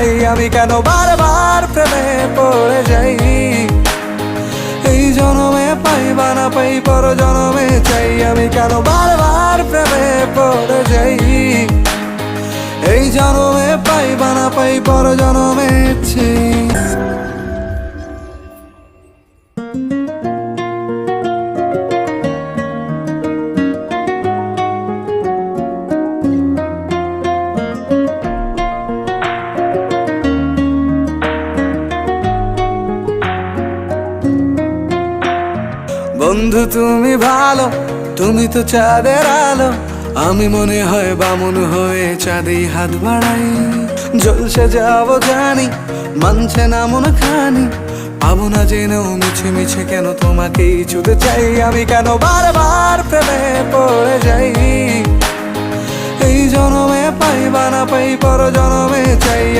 চাই আমি কেন বারবার প্রেমে পড়ে যাই। এই জনমে পাই বা না পাই পর জনমে চাই আমি কেন বারবার প্রেমে পড়ে যাই। এই জনমে পাই বা না পাই পর জনমে চাই। বন্ধু তুমি ভালো, তুমি তো চাঁদের আলো, আমি মনে হয় বামুন হয়ে চাঁদে হাত বাড়াই। জলসে যাবো জানি, মানছে না মন খানি, পাবো না জেনেও মিছে মিছে কেন তোমাকেই ছুতে চাই আমি কেন বারবার প্রেমে পড়ে যাই। এই জনমে পাই বা না পাই পর জনমে চাই